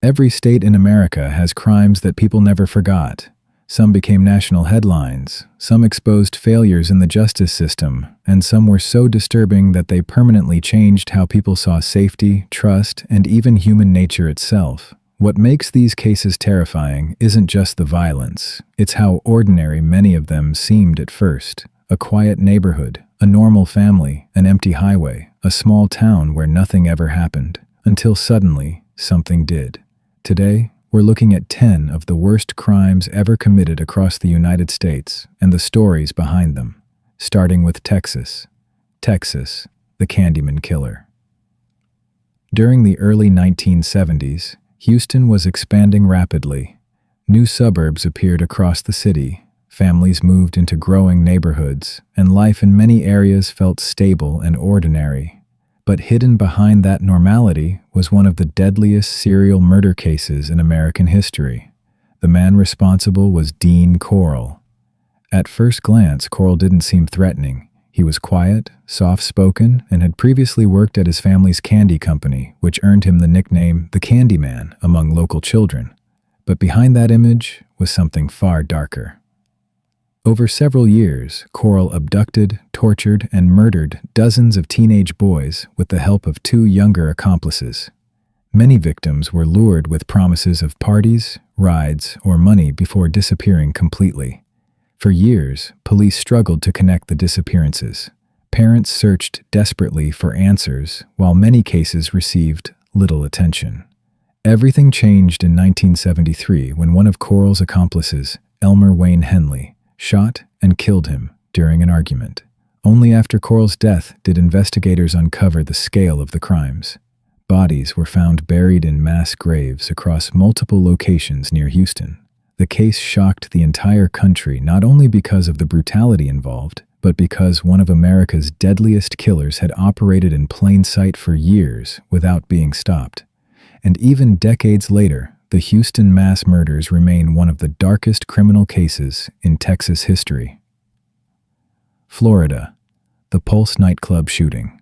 Every state in America has crimes that people never forgot. Some became national headlines, some exposed failures in the justice system, and some were so disturbing that they permanently changed how people saw safety, trust, and even human nature itself. What makes these cases terrifying isn't just the violence, it's how ordinary many of them seemed at first. A quiet neighborhood, a normal family, an empty highway, a small town where nothing ever happened, until suddenly, something did. Today, we're looking at 10 of the worst crimes ever committed across the United States and the stories behind them, starting with Texas. Texas, the Candyman Killer. During the early 1970s, Houston was expanding rapidly. New suburbs appeared across the city, families moved into growing neighborhoods, and life in many areas felt stable and ordinary. But hidden behind that normality was one of the deadliest serial murder cases in American history. The man responsible was Dean Corll. At first glance, Corll didn't seem threatening. He was quiet, soft-spoken, and had previously worked at his family's candy company, which earned him the nickname the Candyman among local children. But behind that image was something far darker. Over several years, Corll abducted, tortured, and murdered dozens of teenage boys with the help of two younger accomplices. Many victims were lured with promises of parties, rides, or money before disappearing completely. For years, police struggled to connect the disappearances. Parents searched desperately for answers, while many cases received little attention. Everything changed in 1973 when one of Corll's accomplices, Elmer Wayne Henley, shot and killed him during an argument. Only after Corll's death did investigators uncover the scale of the crimes. Bodies were found buried in mass graves across multiple locations near Houston. The case shocked the entire country not only because of the brutality involved, but because one of America's deadliest killers had operated in plain sight for years without being stopped. And even decades later, the Houston mass murders remain one of the darkest criminal cases in Texas history. Florida, the Pulse nightclub shooting.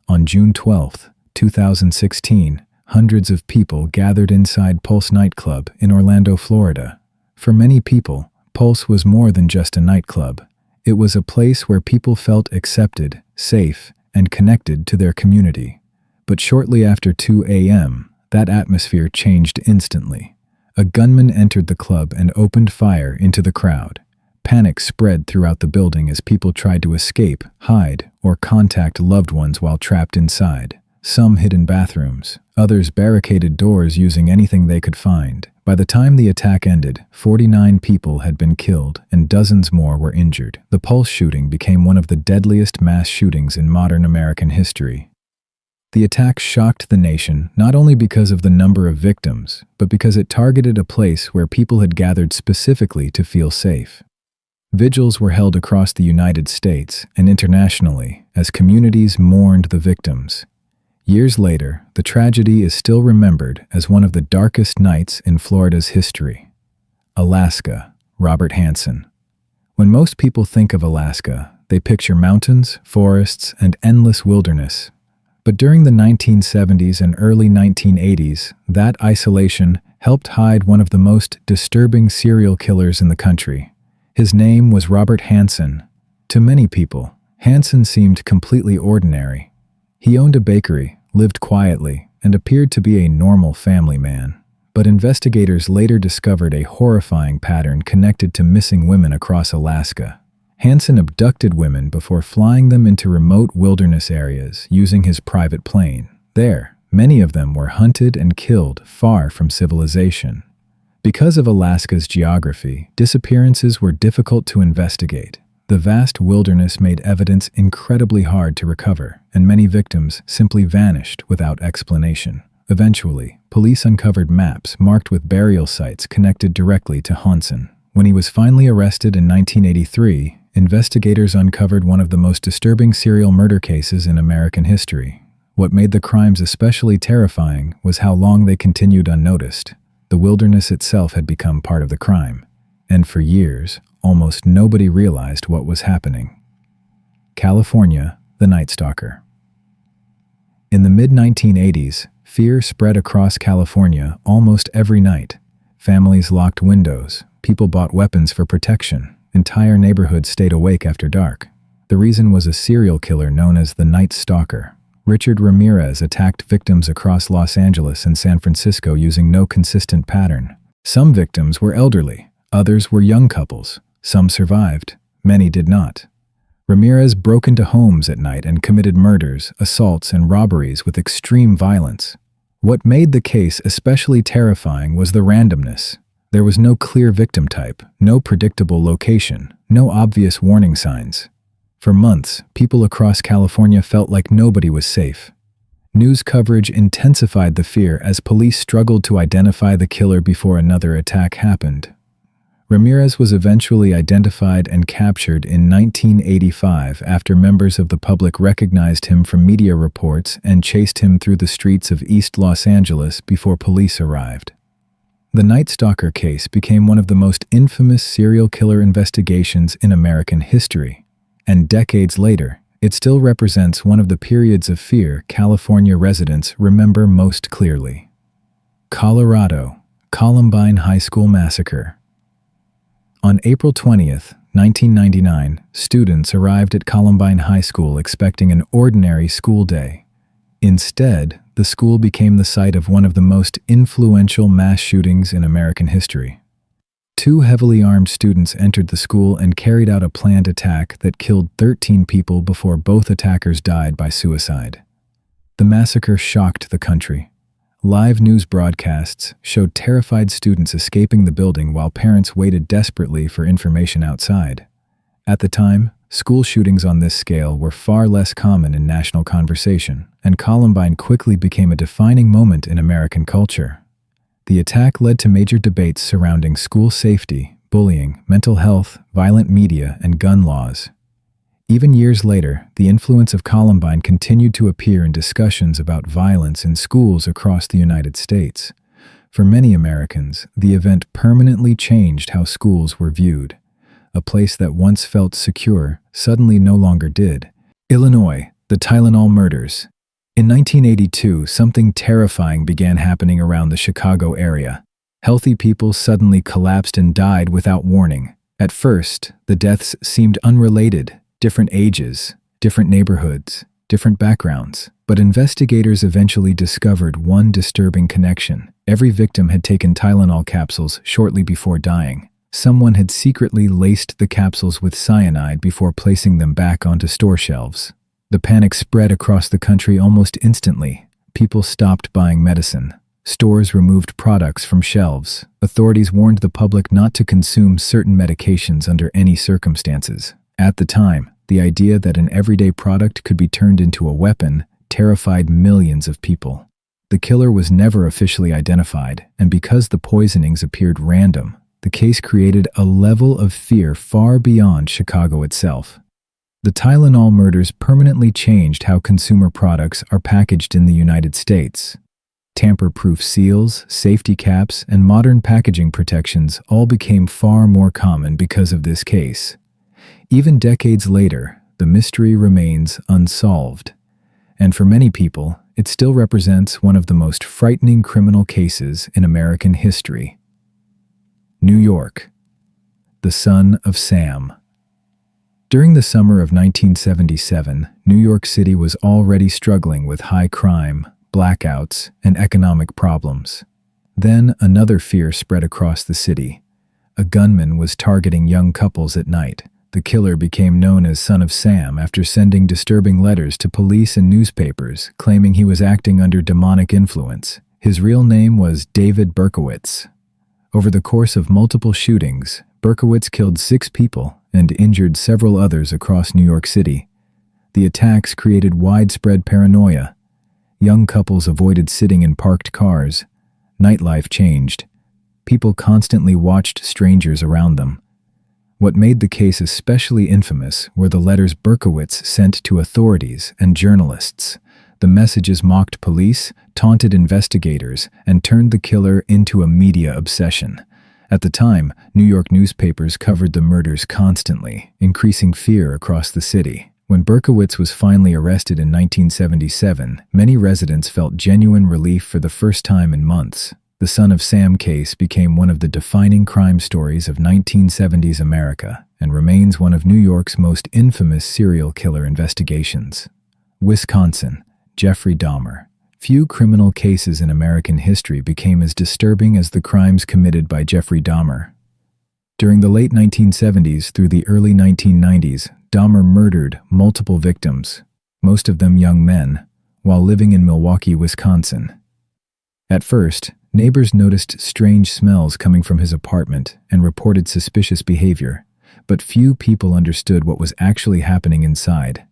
On June 12, 2016, hundreds of people gathered inside Pulse nightclub in Orlando, Florida. For many people, Pulse was more than just a nightclub. It was a place where people felt accepted, safe, and connected to their community. But shortly after 2 a.m., that atmosphere changed instantly. A gunman entered the club and opened fire into the crowd. Panic spread throughout the building as people tried to escape, hide, or contact loved ones while trapped inside. Some hid in bathrooms, others barricaded doors using anything they could find. By the time the attack ended, 49 people had been killed and dozens more were injured. The Pulse shooting became one of the deadliest mass shootings in modern American history. The attack shocked the nation not only because of the number of victims, but because it targeted a place where people had gathered specifically to feel safe. Vigils were held across the United States and internationally as communities mourned the victims. Years later, the tragedy is still remembered as one of the darkest nights in Florida's history. Alaska, Robert Hansen. When most people think of Alaska, they picture mountains, forests, and endless wilderness. But during the 1970s and early 1980s, that isolation helped hide one of the most disturbing serial killers in the country. His name was Robert Hansen. To many people, Hansen seemed completely ordinary. He owned a bakery, lived quietly, and appeared to be a normal family man. But investigators later discovered a horrifying pattern connected to missing women across Alaska. Hansen abducted women before flying them into remote wilderness areas using his private plane. There, many of them were hunted and killed far from civilization. Because of Alaska's geography, disappearances were difficult to investigate. The vast wilderness made evidence incredibly hard to recover, and many victims simply vanished without explanation. Eventually, police uncovered maps marked with burial sites connected directly to Hansen. When he was finally arrested in 1983, investigators uncovered one of the most disturbing serial murder cases in American history. What made the crimes especially terrifying was how long they continued unnoticed. The wilderness itself had become part of the crime, and for years, almost nobody realized what was happening. California, the Night Stalker. In the mid-1980s, Fear spread across California almost every night. Families locked windows, people bought weapons for protection, entire neighborhoods stayed awake after dark. The reason was a serial killer known as the Night Stalker. Richard Ramirez attacked victims across Los Angeles and San Francisco using no consistent pattern. Some victims were elderly, others were young couples. Some survived, many did not. Ramirez broke into homes at night and committed murders, assaults, and robberies with extreme violence. What made the case especially terrifying was the randomness. There was no clear victim type, no predictable location, no obvious warning signs. For months, people across California felt like nobody was safe. News coverage intensified the fear as police struggled to identify the killer before another attack happened. Ramirez was eventually identified and captured in 1985 after members of the public recognized him from media reports and chased him through the streets of East Los Angeles before police arrived. The Night Stalker case became one of the most infamous serial killer investigations in American history, and decades later, it still represents one of the periods of fear California residents remember most clearly. Colorado, Columbine High School Massacre. On April 20th, 1999, students arrived at Columbine High School expecting an ordinary school day. Instead, the school became the site of one of the most influential mass shootings in American history. 2 heavily armed students entered the school and carried out a planned attack that killed 13 people before both attackers died by suicide. The massacre shocked the country. Live news broadcasts showed terrified students escaping the building while parents waited desperately for information outside. At the time, school shootings on this scale were far less common in national conversation, and Columbine quickly became a defining moment in American culture. The attack led to major debates surrounding school safety, bullying, mental health, violent media, and gun laws. Even years later, the influence of Columbine continued to appear in discussions about violence in schools across the United States. For many Americans, the event permanently changed how schools were viewed. A place that once felt secure suddenly no longer did. Illinois, the Tylenol murders. In 1982, something terrifying began happening around the Chicago area. Healthy people suddenly collapsed and died without warning. At first, the deaths seemed unrelated. Different ages, different neighborhoods, different backgrounds. But investigators eventually discovered one disturbing connection. Every victim had taken Tylenol capsules shortly before dying. Someone had secretly laced the capsules with cyanide before placing them back onto store shelves. The panic spread across the country almost instantly. People stopped buying medicine. Stores removed products from shelves. Authorities warned the public not to consume certain medications under any circumstances. At the time, the idea that an everyday product could be turned into a weapon terrified millions of people. The killer was never officially identified, and because the poisonings appeared random, the case created a level of fear far beyond Chicago itself. The Tylenol murders permanently changed how consumer products are packaged in the United States. Tamper-proof seals, safety caps, and modern packaging protections all became far more common because of this case. Even decades later, the mystery remains unsolved. And for many people, it still represents one of the most frightening criminal cases in American history. New York, the Son of Sam. During the summer of 1977, New York City was already struggling with high crime, blackouts, and economic problems. Then another fear spread across the city. A gunman was targeting young couples at night. The killer became known as Son of Sam after sending disturbing letters to police and newspapers, claiming he was acting under demonic influence. His real name was David Berkowitz. Over the course of multiple shootings, Berkowitz killed 6 people and injured several others across New York City. The attacks created widespread paranoia. Young couples avoided sitting in parked cars. Nightlife changed. People constantly watched strangers around them. What made the case especially infamous were the letters Berkowitz sent to authorities and journalists. The messages mocked police, taunted investigators, and turned the killer into a media obsession. At the time, New York newspapers covered the murders constantly, increasing fear across the city. When Berkowitz was finally arrested in 1977, many residents felt genuine relief for the first time in months. The Son of Sam case became one of the defining crime stories of 1970s America and remains one of New York's most infamous serial killer investigations. Wisconsin, Jeffrey Dahmer. Few criminal cases in American history became as disturbing as the crimes committed by Jeffrey Dahmer. During the late 1970s through the early 1990s, Dahmer murdered multiple victims, most of them young men, while living in Milwaukee, Wisconsin. At first, neighbors noticed strange smells coming from his apartment and reported suspicious behavior, but few people understood what was actually happening inside.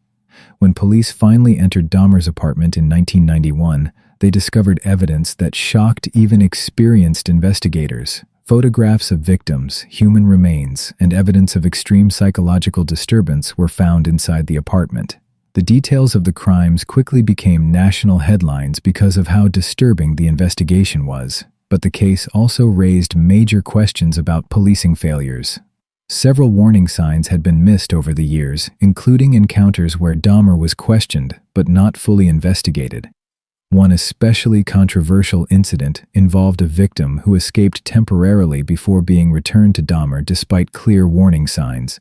When police finally entered Dahmer's apartment in 1991, they discovered evidence that shocked even experienced investigators. Photographs of victims, human remains, and evidence of extreme psychological disturbance were found inside the apartment. The details of the crimes quickly became national headlines because of how disturbing the investigation was, but the case also raised major questions about policing failures. Several warning signs had been missed over the years, including encounters where Dahmer was questioned but not fully investigated. One especially controversial incident involved a victim who escaped temporarily before being returned to Dahmer despite clear warning signs.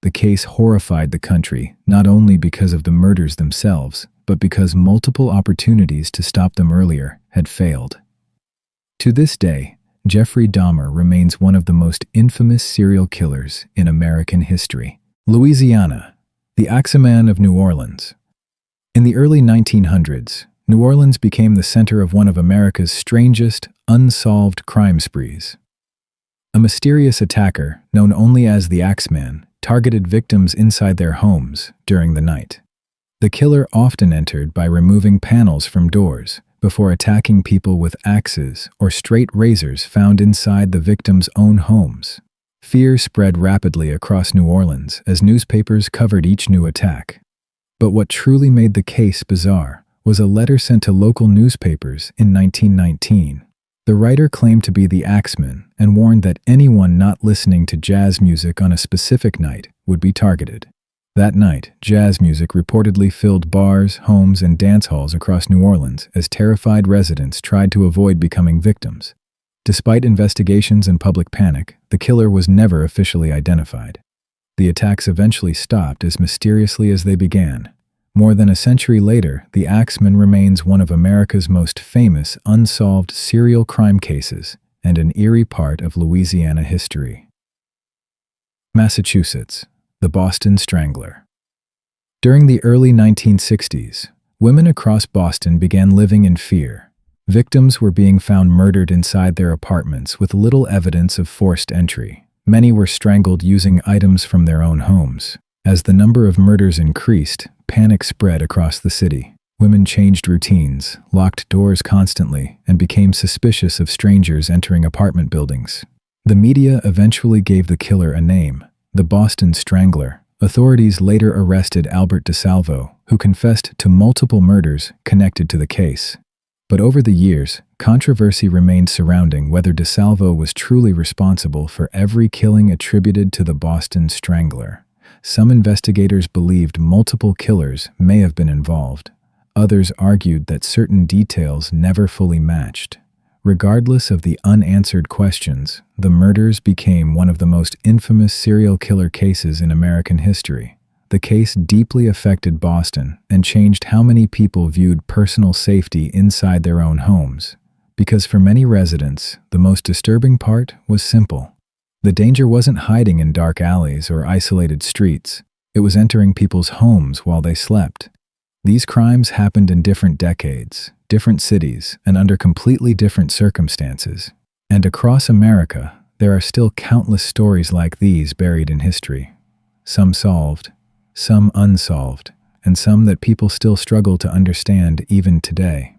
The case horrified the country, not only because of the murders themselves, but because multiple opportunities to stop them earlier had failed. To this day, Jeffrey Dahmer remains one of the most infamous serial killers in American history. Louisiana, the Axeman of New Orleans. In the early 1900s, New Orleans became the center of one of America's strangest, unsolved crime sprees. A mysterious attacker, known only as the Axeman, targeted victims inside their homes during the night. The killer often entered by removing panels from doors before attacking people with axes or straight razors found inside the victims' own homes. Fear spread rapidly across New Orleans as newspapers covered each new attack. But what truly made the case bizarre was a letter sent to local newspapers in 1919. The writer claimed to be the Axeman and warned that anyone not listening to jazz music on a specific night would be targeted. That night, jazz music reportedly filled bars, homes, and dance halls across New Orleans as terrified residents tried to avoid becoming victims. Despite investigations and public panic, the killer was never officially identified. The attacks eventually stopped as mysteriously as they began. More than a century later, the Axeman remains one of America's most famous unsolved serial crime cases and an eerie part of Louisiana history. Massachusetts, the Boston Strangler. During the early 1960s, women across Boston began living in fear. Victims were being found murdered inside their apartments with little evidence of forced entry. Many were strangled using items from their own homes. As the number of murders increased, panic spread across the city. Women changed routines, locked doors constantly, and became suspicious of strangers entering apartment buildings. The media eventually gave the killer a name, the Boston Strangler. Authorities later arrested Albert DeSalvo, who confessed to multiple murders connected to the case. But over the years, controversy remained surrounding whether DeSalvo was truly responsible for every killing attributed to the Boston Strangler. Some investigators believed multiple killers may have been involved. Others argued that certain details never fully matched. Regardless of the unanswered questions, the murders became one of the most infamous serial killer cases in American history. The case deeply affected Boston and changed how many people viewed personal safety inside their own homes. Because for many residents, the most disturbing part was simple. The danger wasn't hiding in dark alleys or isolated streets. It was entering people's homes while they slept. These crimes happened in different decades, different cities, and under completely different circumstances. And across America, there are still countless stories like these buried in history. Some solved, some unsolved, and some that people still struggle to understand even today.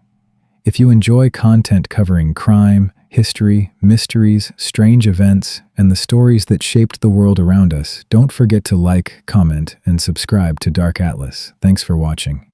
If you enjoy content covering crime, history, mysteries, strange events, and the stories that shaped the world around us, don't forget to like, comment, and subscribe to Dark Atlas. Thanks for watching.